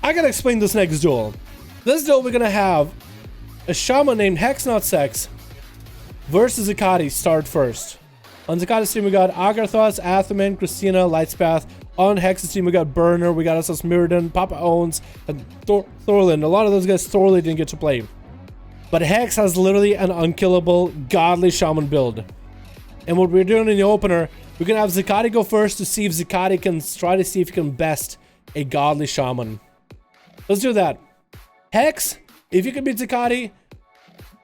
I gotta explain this next duel. This duel we're gonna have a Shaman named Hex Not Sex versus Zakati start first. On Zakati's team we got Agarthos, Athaman, Christina, Lightspath. On Hex's team we got Burner, we got SS Mirrodin, Papa Owens, and Thorlin. A lot of those guys Thorley didn't get to play. But Hex has literally an unkillable, godly Shaman build. And what we're doing in the opener, we're gonna have Zakati go first to see if Zakati can try to see if he can best a godly Shaman. Let's do that. Hex, if you can beat Zakati,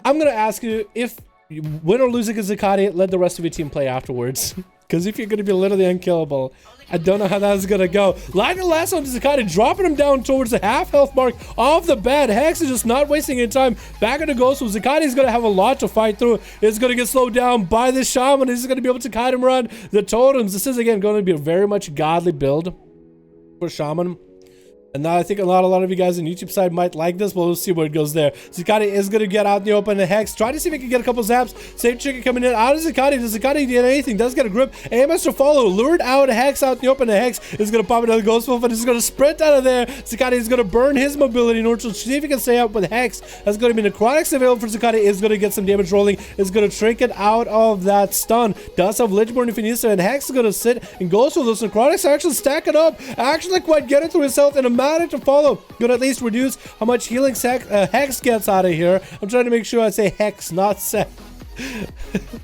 I'm going to ask you, if you win or lose against Zakati, let the rest of your team play afterwards. Because if you're going to be literally unkillable, I don't know how that's going to go. Lightning Lasso on Zakati, dropping him down towards the half health mark off the bat. Hex is just not wasting any time. Back in the Ghost, so Zakati is going to have a lot to fight through. It's going to get slowed down by the Shaman. He's going to be able to kite him around the totems. This is, again, going to be a very much godly build for Shaman. And now I think a lot of you guys on YouTube side might like this, but we'll see where it goes there. Zakati is going to get out in the open. The Hex, try to see if he can get a couple zaps. Safe Chicken coming in out of Zakati. Does Zakati get anything? Does get a grip. AMS to follow. Lured out Hex out in the open. The Hex is going to pop another Ghost Wolf and he's going to sprint out of there. Zakati is going to burn his mobility in order to see if he can stay up with Hex. That's going to be Necrotics available for Zakati. Is going to get some damage rolling. Is going to trinket out of that stun. Does have Lichborn if he needs to. And Hex is going to sit and Ghost Wolf. Those Necrotics actually stack it up. Actually quite get it through himself and a Matic to follow. Could at least reduce how much healing Hex gets out of here. I'm trying to make sure I say Hex, not Sex.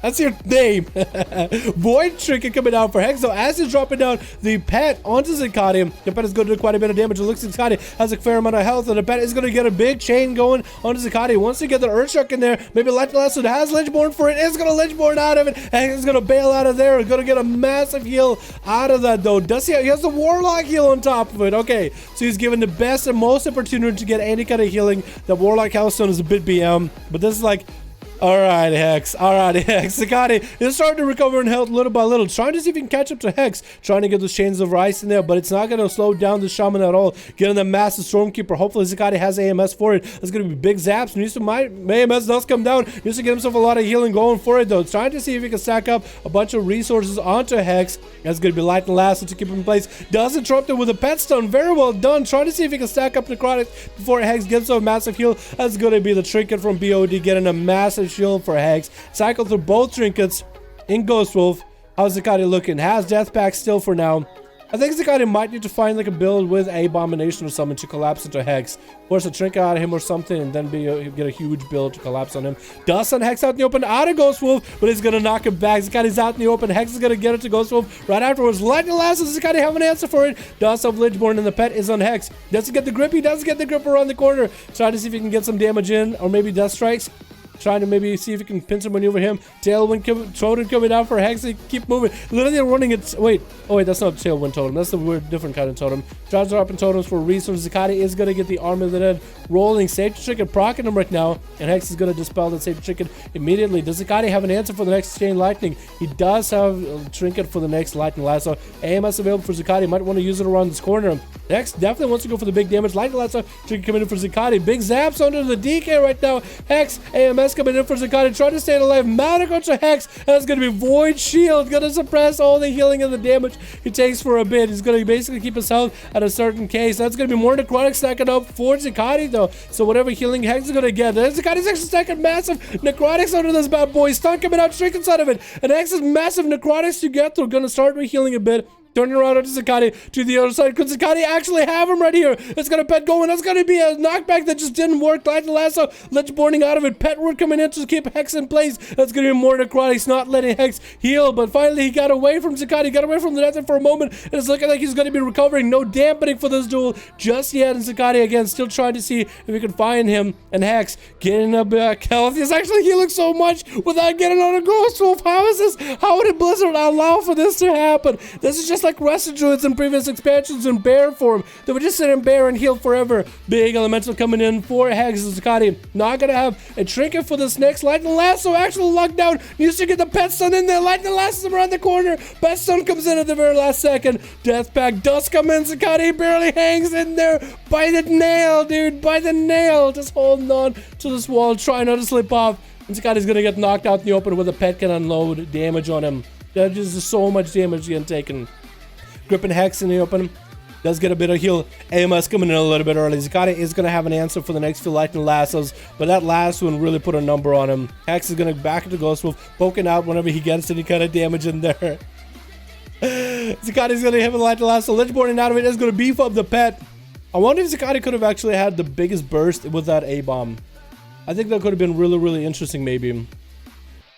That's your name. Void Trinket coming down for Hex. So as he's dropping down the pet onto Zakati, the pet is going to do quite a bit of damage. It looks like Zakati has a fair amount of health, and the pet is going to get a big chain going onto Zakati. Once you get the Earthshock in there, maybe Lightning Lasso has Lichborn for it. It's going to Lichborn out of it. Hex is going to bail out of there. It's going to get a massive heal out of that, though. Does he has the Warlock heal on top of it. Okay, so he's given the best and most opportunity to get any kind of healing. The Warlock Hellstone is a bit BM, but this is like, alright, Hex. Alright, Hex. Zakati is starting to recover in health little by little. Trying to see if he can catch up to Hex. Trying to get those chains of ice in there, but it's not going to slow down the Shaman at all. Getting the massive Stormkeeper. Hopefully, Zakati has AMS for it. It's going to be big zaps. Needs to AMS does come down. Needs to get himself a lot of healing going for it, though. Trying to see if he can stack up a bunch of resources onto Hex. That's going to be Lightning Lasso to keep him in place. Does interrupt it with a pet stun. Very well done. Trying to see if he can stack up Necrotic before Hex gets a massive heal. That's going to be the Trinket from BOD getting a massive shield for Hex. Cycle through both trinkets in Ghost Wolf. How's Zakati looking? Has Death Pack still for now. I think Zakati might need to find like a build with Abomination or something to collapse into Hex. Force a trinket out of him or something and then get a huge build to collapse on him. Does send Hex out in the open out of Ghost Wolf, but he's going to knock him back. Zakati's out in the open. Hex is going to get it to Ghost Wolf right afterwards. Lightning Lasso. Does Zakati have an answer for it? Does have Lichborn and the pet is on Hex. Does he get the grip? He does get the grip around the corner. Trying to see if he can get some damage in or maybe Death Strikes. Trying to maybe see if he can pincer maneuver him. Tailwind totem coming down for Hex. They keep moving. Literally running it. Wait. Oh, wait. That's not Tailwind totem. That's the weird, different kind of totem. Tries dropping totems for resources. Zakati is going to get the Arm of the Dead rolling. Safety Chicken procking him right now. And Hex is going to dispel that Safety Chicken immediately. Does Zakati have an answer for the next Chain Lightning? He does have a Trinket for the next Lightning Lasso. AMS available for Zakati. Might want to use it around this corner. Hex definitely wants to go for the big damage. Lightning Lasso. Trinket coming in for Zakati. Big zaps under the DK right now. Hex. AMS coming in for Zakati. Trying to stay alive. Matic onto Hex. And it's going to be Void Shield. Going to suppress all the healing and the damage he takes for a bit. He's going to basically keep his health at a certain case. That's going to be more Necrotic stacking up for Zakati, though. So whatever healing Hex is going to get. Zakati's actually stacking massive Necrotics under this bad boy. Stun coming out straight inside of it. And Hex's massive Necrotics to get through. Going to start re-healing a bit. Turning around onto Zakati to the other side. Could Zakati actually have him right here? It's going to pet going. That's going to be a knockback that just didn't work. Lightning Lasso. Lichborning out of it. Pet word coming in to keep Hex in place. That's going to be more Necrotics. Not letting Hex heal. But finally, he got away from Zakati. Got away from the death for a moment. And it's looking like he's going to be recovering. No dampening for this duel just yet. And Zakati again still trying to see if we can find him. And Hex getting a back health. He's actually healing so much without getting on a Ghost Wolf. How is this? How did Blizzard allow for this to happen? This is just like Rusted Druids in previous expansions in bear form. They would just sit in bear and heal forever. Big elemental coming in for Hex. Zakati not gonna have a trinket for this next Lightning Lasso. Actual lockdown. Needs to get the pet stun in there. Lightning Lasso around the corner. Pet stun comes in at the very last second. Death Pack does come in. Zakati barely hangs in there by the nail, dude. By the nail. Just holding on to this wall, trying not to slip off. And Zakati's gonna get knocked out in the open where the pet can unload damage on him. That is just so much damage getting taken. Gripping Hex in the open. Does get a bit of heal. AMS coming in a little bit early. Zakati is going to have an answer for the next few Lightning Lassos, but that last one really put a number on him. Hex is going to back into Ghost Wolf, poking out whenever he gets any kind of damage in there. Zakati's going to hit with Lightning Lasso. Ledgeboarding out of it is going to beef up the pet. I wonder if Zakati could have actually had the biggest burst with that A-bomb. I think that could have been really, really interesting, maybe.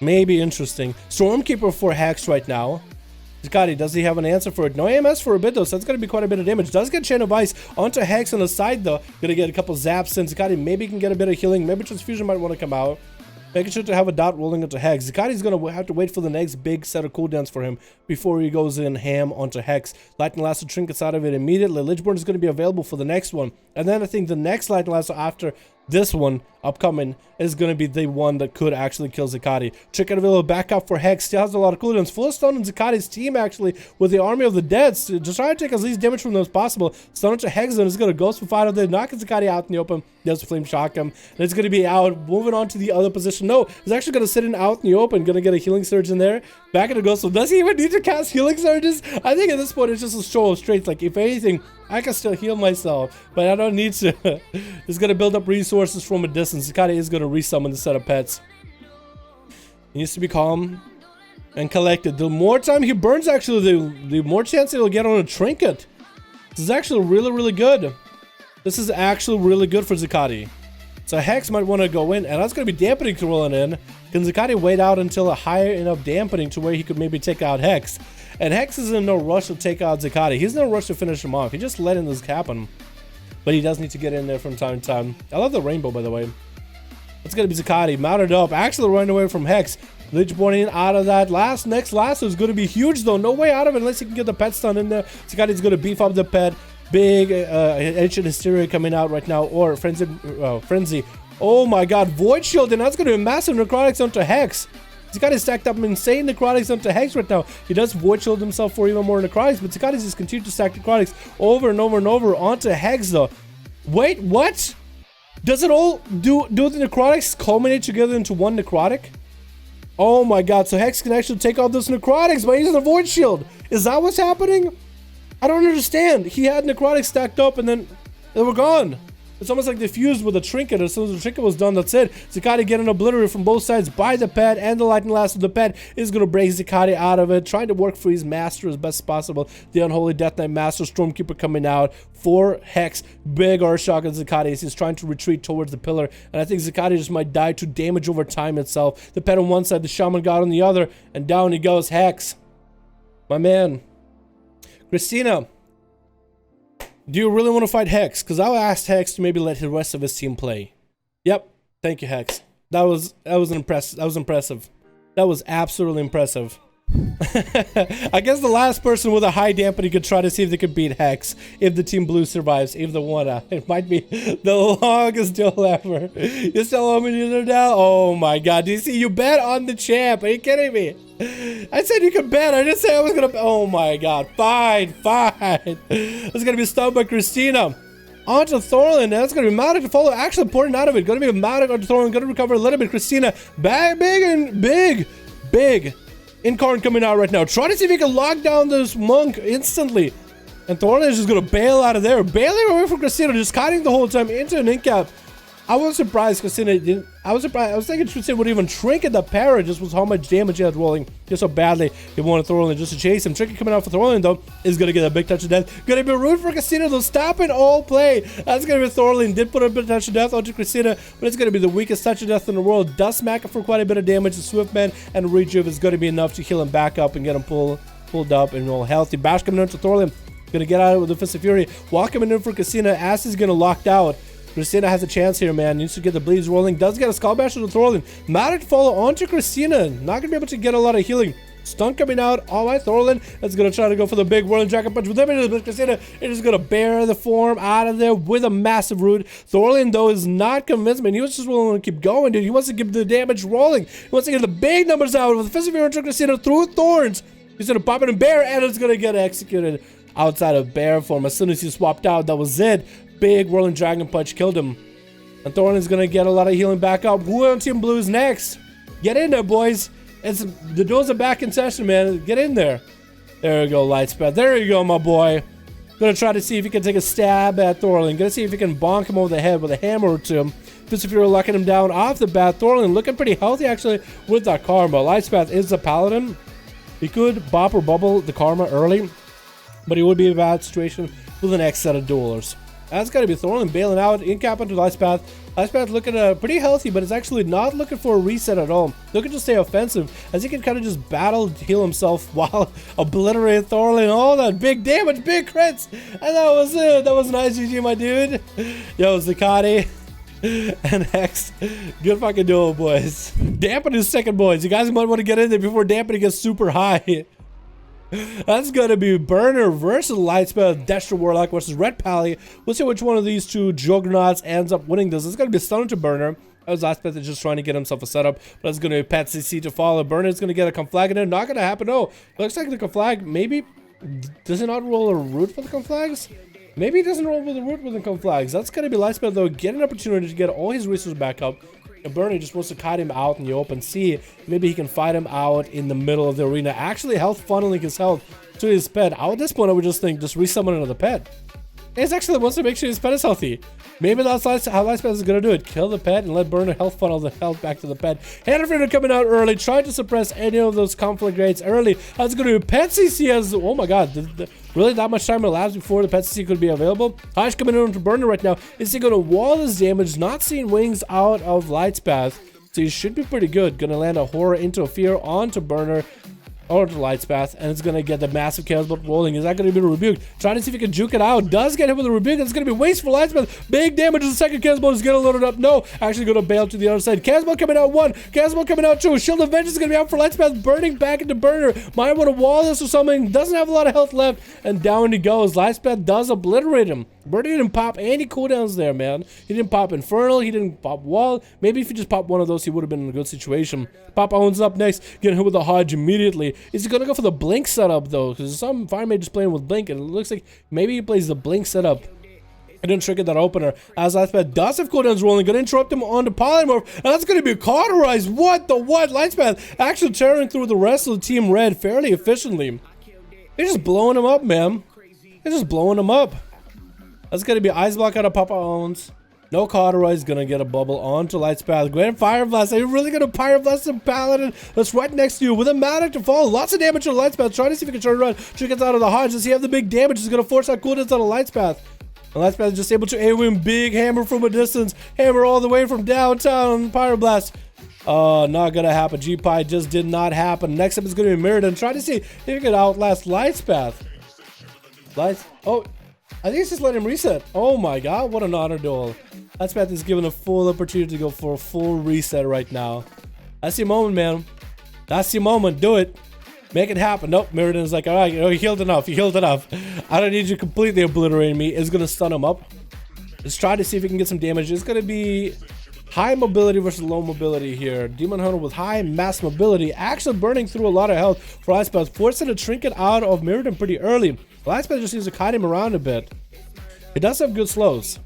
Maybe interesting. Stormkeeper for Hex right now. Zakati, does he have an answer for it? No AMS for a bit though, so that's going to be quite a bit of damage. Does get Chain of Ice onto Hex on the side though. Going to get a couple zaps in. Zakati maybe can get a bit of healing. Maybe Transfusion might want to come out. Making sure to have a dot rolling into Hex. Zakati's going to have to wait for the next big set of cooldowns for him before he goes in ham onto Hex. Lightning Lasso trinkets out of it immediately. Lichborn is going to be available for the next one. And then I think the next Lightning Lasso after this one upcoming is going to be the one that could actually kill Zakati. Trick out of a little backup for Hex. Still has a lot of cooldowns. Full stun on Zakati's team actually with the Army of the Dead. So just try to take as least damage from them as possible. Stun onto Hex and it's going to Ghost for out of there. Knocking Zakati out in the open. There's a Flame Shock him. And it's going to be out. Moving on to the other position. No, he's actually going to sit in out in the open. Going to get a Healing Surge in there. Back into Ghost. So does he even need to cast Healing Surges? I think at this point it's just a show of strength. Like if anything, I can still heal myself, but I don't need to. He's going to build up resources from a distance. Zakati is going to resummon the set of pets. He needs to be calm and collected. The more time he burns, actually, the more chance he'll get on a trinket. This is actually really, really good. This is actually really good for Zakati. So Hex might want to go in, and that's going to be dampening rolling in. Can Zakati wait out until a high enough dampening to where he could maybe take out Hex? And Hex is in no rush to take out Zakati. He's in no rush to finish him off. He's just letting this happen. But he does need to get in there from time to time. I love the rainbow, by the way. It's going to be Zakati mounted up. Actually running away from Hex. Lichborn out of that. Next lasso is going to be huge, though. No way out of it unless he can get the pet stun in there. Zakati's going to beef up the pet. Big Ancient Hysteria coming out right now. Or Frenzy. Oh my god. Void Shield. And that's going to be massive necrotics onto Hex. Zakati's stacked up insane necrotics onto Hex right now. He does Void Shield himself for even more necrotics, but Zakati's just continued to stack necrotics over and over and over onto Hex though. Wait, what? Does it all do the necrotics culminate together into one necrotic? Oh my god, so Hex can actually take out those necrotics by using a Void Shield. Is that what's happening? I don't understand. He had necrotics stacked up and then they were gone. It's almost like they fused with a trinket. As soon as the trinket was done, that's it. Zakati getting obliterated from both sides by the pet, and the Lightning Lasso. The pet is going to break Zakati out of it, trying to work for his master as best as possible. The Unholy Death Knight Master Stormkeeper coming out for Hex. Big Earthshock on Zakati as he's trying to retreat towards the pillar. And I think Zakati just might die to damage over time itself. The pet on one side, the Shaman God on the other, and down he goes. Hex. My man. Christina. Do you really want to fight Hex? Because I asked Hex to maybe let the rest of his team play. Yep. Thank you, Hex. That was impressive. That was absolutely impressive. I guess the last person with a high dampening could try to see if they could beat Hex if the team blue survives. If the one, it might be the longest duel ever. You still owe me neither now? Oh my god, DC, you bet on the champ. Are you kidding me? I said you could bet. I didn't say I was gonna. Oh my god, fine. It's gonna be stunned by Christina. Onto Thorlin, that's going to be mounted to follow. Actually, pouring out of it. Going to be mounted onto Thorlin. Going to recover a little bit. Christina, big. Incarn coming out right now. Trying to see if he can lock down this monk instantly. And Thorlin is just going to bail out of there. Bailing away from Christina, just kiting the whole time into an incap. I was surprised Christina didn't. I was thinking Christina would even trinket the para just with how much damage he had rolling. Just so badly he wanted Thorlin just to chase him. Trinket coming out for Thorlin though is gonna get a big touch of death. Gonna be rude for Christina though. Stop it all play. That's gonna be Thorlin. Did put a bit of touch of death onto Christina, but it's gonna be the weakest touch of death in the world. Does smack it for quite a bit of damage. The Swiftman and Rejuve is gonna be enough to heal him back up and get him pulled up and all healthy. Bash coming into Thorlin. Gonna get out of it with the Fist of Fury. Walk him in for Christina. Ass is gonna locked out. Christina has a chance here, man. Needs to get the bleeds rolling. Does get a Skull Bash to Thorlin. Matter to follow onto Christina. Not going to be able to get a lot of healing. Stun coming out. All right, Thorlin is going to try to go for the big whirling dragon punch with him. It is going to bear the form out of there with a massive root. Thorlin, though, is not convinced, man. He was just willing to keep going, dude. He wants to give the damage rolling. He wants to get the big numbers out with the Fist of Fury and Casino through thorns. He's going to pop it in bear, and it's going to get executed outside of bear form. As soon as he swapped out, that was it. Big whirling dragon punch killed him. And Thorlin is going to get a lot of healing back up. Who on Team Blue is next? Get in there, boys. The duels are back in session, man. Get in there. There we go, Lightspath. There you go, my boy. Gonna try to see if he can take a stab at Thorlin. Gonna see if he can bonk him over the head with a hammer or two. Fist of Fury locking him down off the bat. Thorlin looking pretty healthy, actually, with that karma. Lightspath is the paladin. He could bop or bubble the karma early, but he would be in a bad situation with the next set of duelers. That's got to be Thorlin bailing out, in cap onto Lightspath. Lightspath looking pretty healthy, but it's actually not looking for a reset at all. Looking to stay offensive, as he can kind of just battle heal himself while obliterating Thorlin. Oh, that big damage, big crits! And that was it. That was nice, GG, my dude. Yo, Zakati and Hex. Good fucking duel, boys. Dampen is second, boys. You guys might want to get in there before dampening gets super high. That's gonna be Burner versus Lightspath, Destro Warlock versus Red Pally. We'll see which one of these two juggernauts ends up winning this. It's gonna be Stun to Burner, as Lightspath is just trying to get himself a setup, but it's gonna be Pet CC to follow. Burner is gonna get a conflag in there. Not gonna happen. No, looks like the conflag maybe does it not roll a root for the conflags? Maybe he doesn't roll with the root with the conflags. That's gonna be Lightspath though. Get an opportunity to get all his resources back up. And Bernie just wants to kite him out in the open sea. Maybe he can fight him out in the middle of the arena. Actually, health funneling his health to his pet. At this point, I would just think, just resummon another pet. He actually wants to make sure his pet is healthy. Maybe that's how Lightspath is going to do it. Kill the pet and let Burner health funnel the health back to the pet. Hanfrider coming out early, trying to suppress any of those conflict rates early. That's going to be Pet CC as, oh my god, really that much time elapsed before the Pet CC could be available? Hush coming in to Burner right now. Is he going to wall his damage? Not seeing wings out of Lightspath. So he should be pretty good. Going to land a Horror into a Fear onto Burner. Or to Lightspath, and it's gonna get the massive chaos bolt rolling. Is that gonna be the rebuke? Trying to see if he can juke it out. Does get hit with a rebuke. It's gonna be wasteful. Lightspath. Big damage. The second chaos bolt is gonna load it up. No, actually gonna bail to the other side. Chaos bolt coming out 1. Chaos bolt coming out 2. Shield of Vengeance is gonna be out for Lightspath. Burning back into Burner. Might want to wall this or something. Doesn't have a lot of health left, and down he goes. Lightspath does obliterate him. Burner didn't pop any cooldowns there, man. He didn't pop Infernal. He didn't pop Wall. Maybe if he just popped one of those, he would have been in a good situation. Pop owns up next. Getting hit with a Hodge immediately. Is he gonna go for the Blink setup though? Because some Fire Mage is playing with Blink, and it looks like maybe he plays the Blink setup. I didn't trigger that opener. As Lightspath does have cooldowns rolling, gonna interrupt him on the Polymorph, and that's gonna be cauterized. What the what? Lightspath actually tearing through the rest of the Team Red fairly efficiently. They're just blowing him up, man. They're just blowing him up. That's gonna be Ice Block out of Papa Owns. No cauterize, gonna get a bubble onto Lightspath. Grand Fire Blast. Are you really gonna Fire Blast the Paladin that's right next to you with a Manic to fall? Lots of damage on Lightspath. Trying to see if he can turn around. Trickets out of the Hodge. Does he have the big damage? He's gonna force out cooldowns out of Lightspath. And Lightspath is just able to AoE big hammer from a distance. Hammer all the way from downtown. Fire Blast. Not gonna happen. G-Pie just did not happen. Next up is gonna be Mirrodin. Try to see if he can outlast Lightspath. Oh, I think it's just let him reset. Oh my god, what an honor duel. Lightspath is given a full opportunity to go for a full reset right now. That's your moment, man. That's your moment. Do it. Make it happen. Nope, Mirrodin's like, alright, you healed enough. You healed enough. I don't need you completely obliterating me. It's gonna stun him up. Let's try to see if we can get some damage. It's gonna be high mobility versus low mobility here. Demon Hunter with high mass mobility, actually burning through a lot of health for Lightspath, forcing a trinket out of Mirrodin pretty early. Lightspath just needs to kite him around a bit. He does have good slows.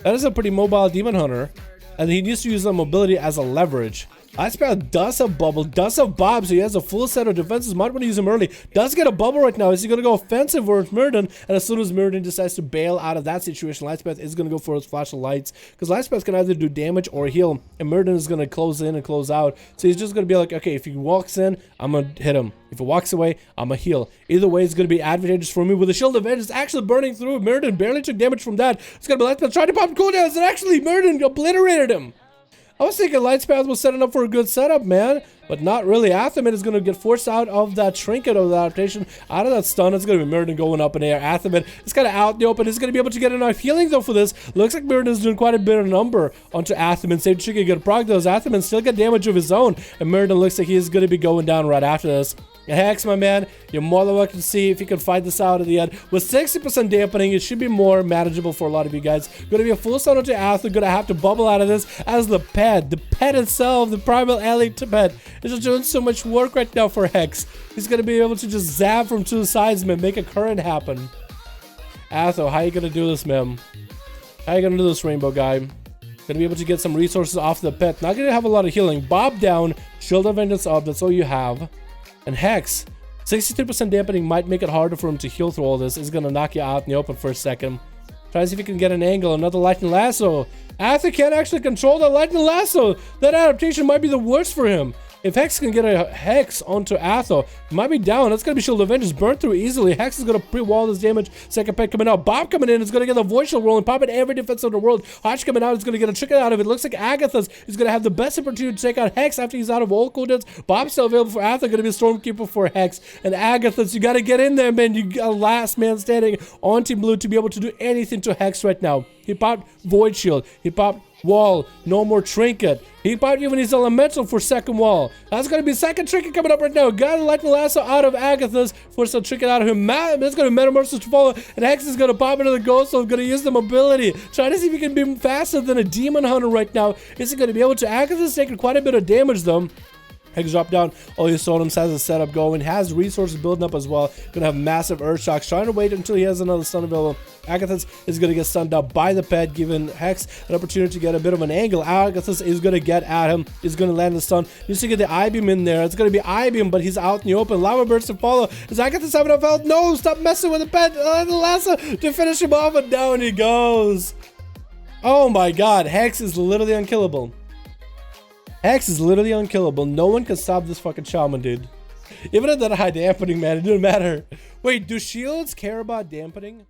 That is a pretty mobile Demon Hunter, and he needs to use that mobility as a leverage. Lightspath does have bubble, does have bob, so he has a full set of defenses. Might want to use him early. Does get a bubble right now. Is he going to go offensive versus Mirrodin? And as soon as Mirrodin decides to bail out of that situation, Lightspath is going to go for his flash of lights, because Lightspath can either do damage or heal, and Mirrodin is going to close in and close out. So he's just going to be like, okay, if he walks in, I'm going to hit him. If he walks away, I'm going to heal. Either way, it's going to be advantageous for me. With the Shield of Vengeance actually burning through, Mirrodin barely took damage from that. It's going to be Lightspath trying to pop cooldowns, and actually Mirrodin obliterated him. I was thinking Lightspath was setting up for a good setup, man. But not really. Athemet is going to get forced out of that trinket of the adaptation. Out of that stun, it's going to be Mirrodin going up in the air. Athemet is kind of out in the open. He's going to be able to get enough healing, though, for this. Looks like Mirrodin is doing quite a bit of number onto Athemet. Save Chicken get a proc, though. Athemet still got damage of his own. And Mirrodin looks like he's going to be going down right after this. Hex, my man, you're more than welcome to see if you can fight this out at the end. With 60% dampening, it should be more manageable for a lot of you guys. Gonna be a full stun onto Azeroth. Gonna have to bubble out of this as the pet. The pet itself, the primal ally pet, is just doing so much work right now for Hex. He's gonna be able to just zap from 2 sides, man, make a current happen. Azeroth, how you gonna do this, man? How you gonna do this, Rainbow guy? Gonna be able to get some resources off the pet. Not gonna have a lot of healing. Bob down, Shield of Vengeance up, that's all you have. And Hex, 63% dampening might make it harder for him to heal through all this. It's gonna knock you out in the open for a second. Try to see if you can get an angle. Another Lightning Lasso. Azeroth can't actually control that Lightning Lasso. That adaptation might be the worst for him. If Hex can get a Hex onto Azeroth, he might be down. That's going to be Shield of Vengeance burned through easily. Hex is going to pre-wall this damage. Second pet coming out. Bob coming in is going to get the Void Shield rolling. Popping every defense in the world. Hodge coming out is going to get a trick out of it. Looks like Agathos is going to have the best opportunity to take out Hex after he's out of all cooldowns. Bob's still available for Azeroth. Going to be a Stormkeeper for Hex. And Agathos, you got to get in there, man. You got last man standing on Team Blue to be able to do anything to Hex right now. He popped Void Shield. He popped Wall. No more Trinket. He popped even his Elemental for second wall. That's going to be second Trinket coming up right now. Got a Lightning Lasso out of Agathos for some Trinket out of him. That's going to Metamorphosis to follow. And Hex is going to pop into the Ghost, so going to use the mobility. Trying to see if he can be faster than a Demon Hunter right now. Is he going to be able to? Agathos taking quite a bit of damage though. Hex drop down. All his totems has a setup going. Has resources building up as well. Gonna have massive Earth Shocks. Trying to wait until he has another stun available. Agathos is gonna get stunned up by the pet, giving Hex an opportunity to get a bit of an angle. Agathos is gonna get at him. Is gonna land the stun. Needs to get the I-beam in there. It's gonna be I-beam, but he's out in the open. Lava burst to follow. Is Agathos having enough health? No! Stop messing with the pet. The lasso to finish him off, and down he goes. Oh my God! Hex is literally unkillable. Hex is literally unkillable. No one can stop this fucking Shaman, dude. Even at that high dampening, man, it didn't matter. Wait, do shields care about dampening?